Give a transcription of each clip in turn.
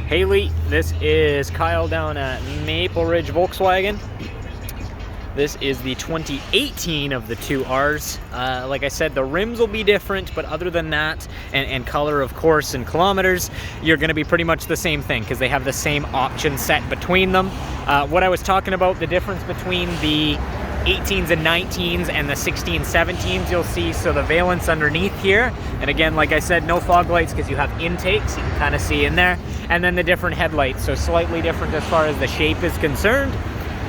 Haley, this is Kyle down at Maple Ridge Volkswagen. This is the 2018 of the two Rs. Like I said, the rims will be different, but other than that, and color of course, and kilometers, you're gonna be pretty much the same thing because they have the same option set between them. What I was talking about, the difference between the 18s and 19s and the 16, 17s, you'll see, so the valence underneath here, and again, like I said, no fog lights because you have intakes, you can kind of see in there, and then the different headlights, so slightly different as far as the shape is concerned.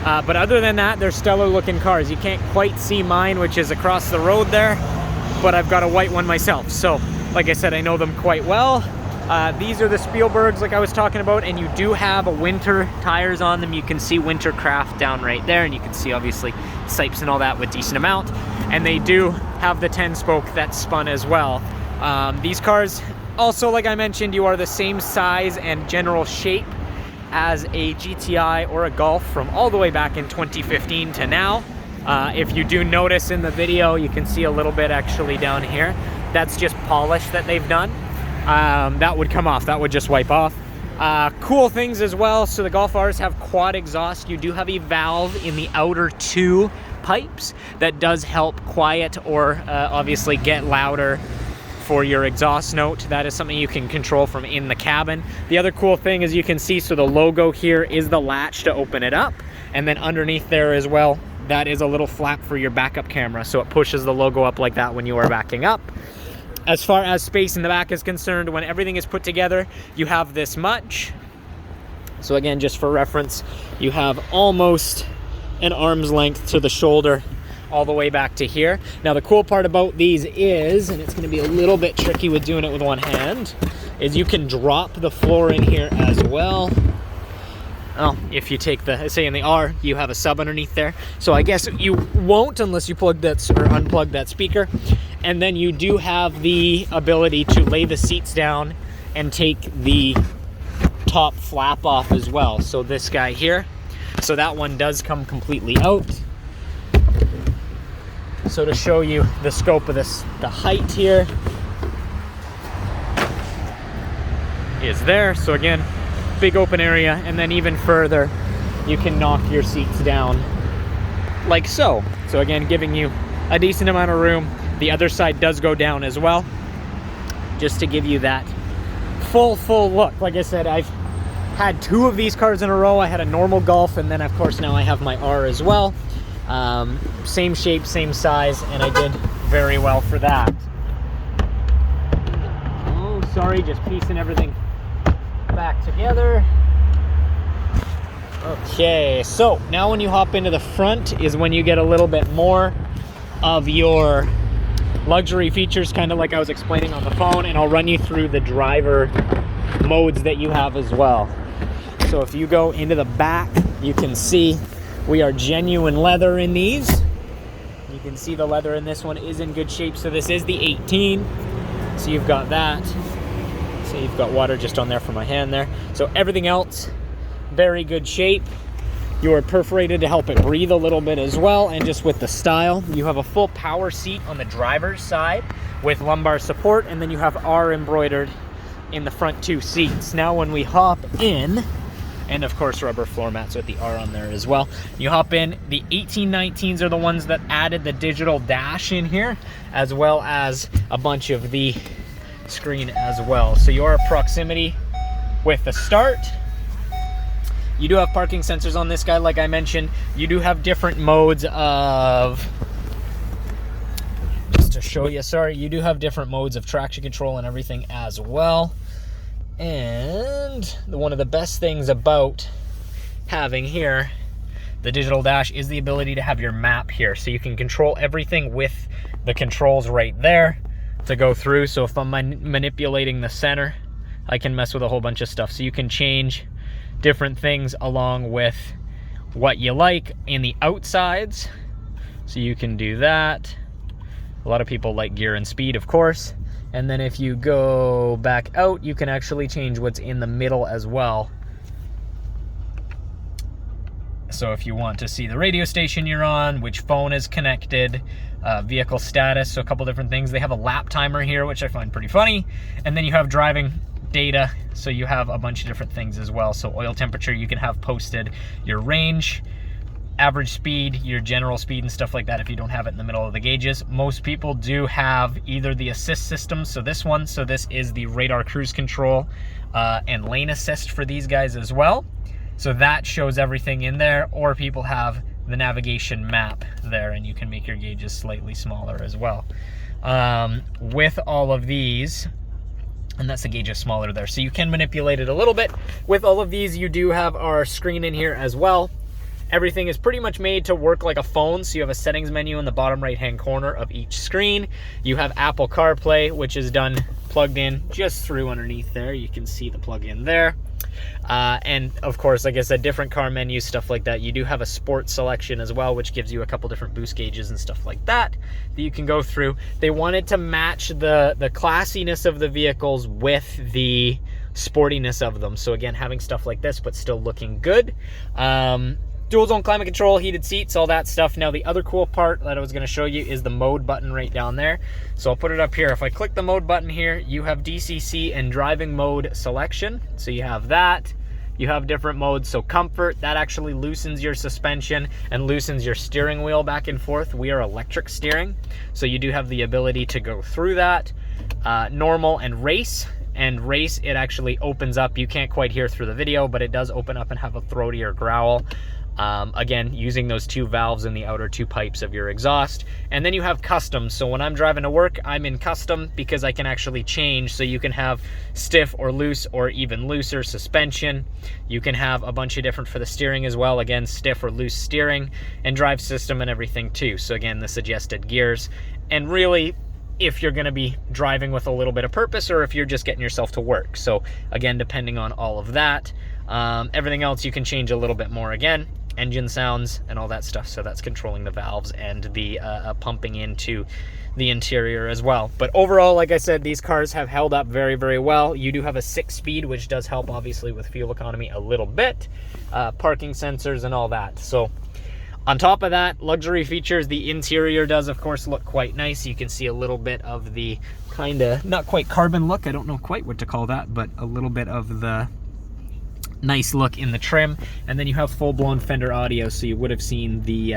But other than that, they're stellar looking cars. You can't quite see mine, which is across the road there, but I've got a white one myself, so like I said, I know them quite well. These are the Spielbergs like I was talking about, and you do have winter tires on them. You can see Wintercraft down right there, and you can see obviously sipes and all that with decent amount, and they do have the 10 spoke that's spun as well. These cars also, like I mentioned, you are the same size and general shape as a GTI or a Golf from all the way back in 2015 to now. If you do notice in the video, you can see a little bit actually down here. That's just polish that they've done. That would come off, that would just wipe off. Cool things as well, so the Golf Rs have quad exhaust. You do have a valve in the outer two pipes that does help quiet or obviously get louder for your exhaust note. That is something you can control from in the cabin. The other cool thing is you can see, so the logo here is the latch to open it up, and then underneath there as well, that is a little flap for your backup camera, so it pushes the logo up like that when you are backing up. As far as space in the back is concerned, when everything is put together, you have this much. So again, just for reference, you have almost an arm's length to the shoulder all the way back to here. Now the cool part about these is, and it's going to be a little bit tricky with doing it with one hand, is you can drop the floor in here as well. Oh, if you take the, say in the R, you have a sub underneath there. So I guess you won't unless you plug that or unplug that speaker. And then you do have the ability to lay the seats down and take the top flap off as well. So this guy here, so that one does come completely out. So to show you the scope of this, the height here is there. So again, big open area, and then even further, you can knock your seats down like so. So again, giving you a decent amount of room. The other side does go down as well, just to give you that full look. Like I said, I've had two of these cars in a row. I had a normal Golf, and then of course now I have my R as well. Same shape, same size, and I did very well for that. Oh, sorry, just piecing everything back together. Okay, so now when you hop into the front is when you get a little bit more of your luxury features, kind of like I was explaining on the phone, and I'll run you through the driver modes that you have as well. So if you go into the back, you can see we are genuine leather in these. You can see the leather in this one is in good shape. So this is the 18. So you've got that. So you've got water just on there for my hand there. So everything else, very good shape. You are perforated to help it breathe a little bit as well. And just with the style, you have a full power seat on the driver's side with lumbar support. And then you have R embroidered in the front two seats. Now when we hop in, and of course rubber floor mats with the R on there as well. You hop in, the 1819s are the ones that added the digital dash in here, as well as a bunch of the screen as well. So your proximity with the start. You do have parking sensors on this guy, like I mentioned. You do have different modes of, just to show you, sorry, you do have different modes of traction control and everything as well. And one of the best things about having here the digital dash is the ability to have your map here. So you can control everything with the controls right there to go through. So if I'm manipulating the center, I can mess with a whole bunch of stuff. So you can change different things along with what you like in the outsides. So you can do that. A lot of people like gear and speed, of course. And then if you go back out, you can actually change what's in the middle as well. So if you want to see the radio station you're on, which phone is connected, vehicle status, so a couple different things. They have a lap timer here, which I find pretty funny. And then you have driving data, So you have a bunch of different things as well. So oil temperature, you can have posted your range, average speed, your general speed and stuff like that if you don't have it in the middle of the gauges. Most people do have either the assist system, so this is the radar cruise control and lane assist for these guys as well. So that shows everything in there, or people have the navigation map there and you can make your gauges slightly smaller as well. With all of these, and that's the gauge is smaller there, so you can manipulate it a little bit. With all of these, you do have our screen in here as well. Everything is pretty much made to work like a phone, so you have a settings menu in the bottom right-hand corner of each screen. You have Apple CarPlay, which is done plugged in just through underneath there. You can see the plug-in there. And of course, like I said, different car menus, stuff like that. You do have a sport selection as well, which gives you a couple different boost gauges and stuff like that that you can go through. They wanted to match the classiness of the vehicles with the sportiness of them. So again, having stuff like this, but still looking good. Dual zone climate control, heated seats, all that stuff. Now the other cool part that I was going to show you is the mode button right down there. So I'll put it up here. If I click the mode button here, you have DCC and driving mode selection. So you have that. You have different modes. So comfort, that actually loosens your suspension and loosens your steering wheel back and forth. We are electric steering, so you do have the ability to go through that. Normal and race. And race, it actually opens up. You can't quite hear through the video, but it does open up and have a throatier growl. Again, using those two valves in the outer two pipes of your exhaust. And then you have custom. So when I'm driving to work, I'm in custom because I can actually change. So you can have stiff or loose or even looser suspension. You can have a bunch of different for the steering as well. Again, stiff or loose steering and drive system and everything too. So again, the suggested gears. And really, if you're going to be driving with a little bit of purpose or if you're just getting yourself to work. So again, depending on all of that, everything else you can change a little bit more. Again, engine sounds and all that stuff. So that's controlling the valves and the pumping into the interior as well. But overall, like I said, these cars have held up very, very well. You do have a 6-speed, which does help obviously with fuel economy a little bit, parking sensors and all that. So on top of that, luxury features, the interior does of course look quite nice. You can see a little bit of the kind of, not quite carbon look, I don't know quite what to call that, but a little bit of the nice look in the trim. And then you have full-blown Fender audio, so you would have seen the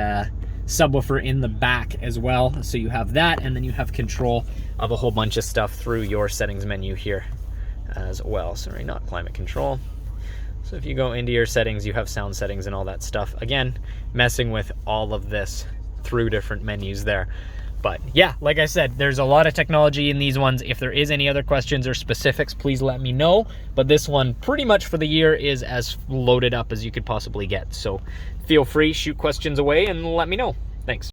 subwoofer in the back as well. So you have that, and then you have control of a whole bunch of stuff through your settings menu here as well. Sorry, not climate control. So if you go into your settings, you have sound settings and all that stuff. Again, messing with all of this through different menus there. But yeah, like I said, there's a lot of technology in these ones. If there is any other questions or specifics, please let me know. But this one pretty much for the year is as loaded up as you could possibly get. So feel free, shoot questions away and let me know. Thanks.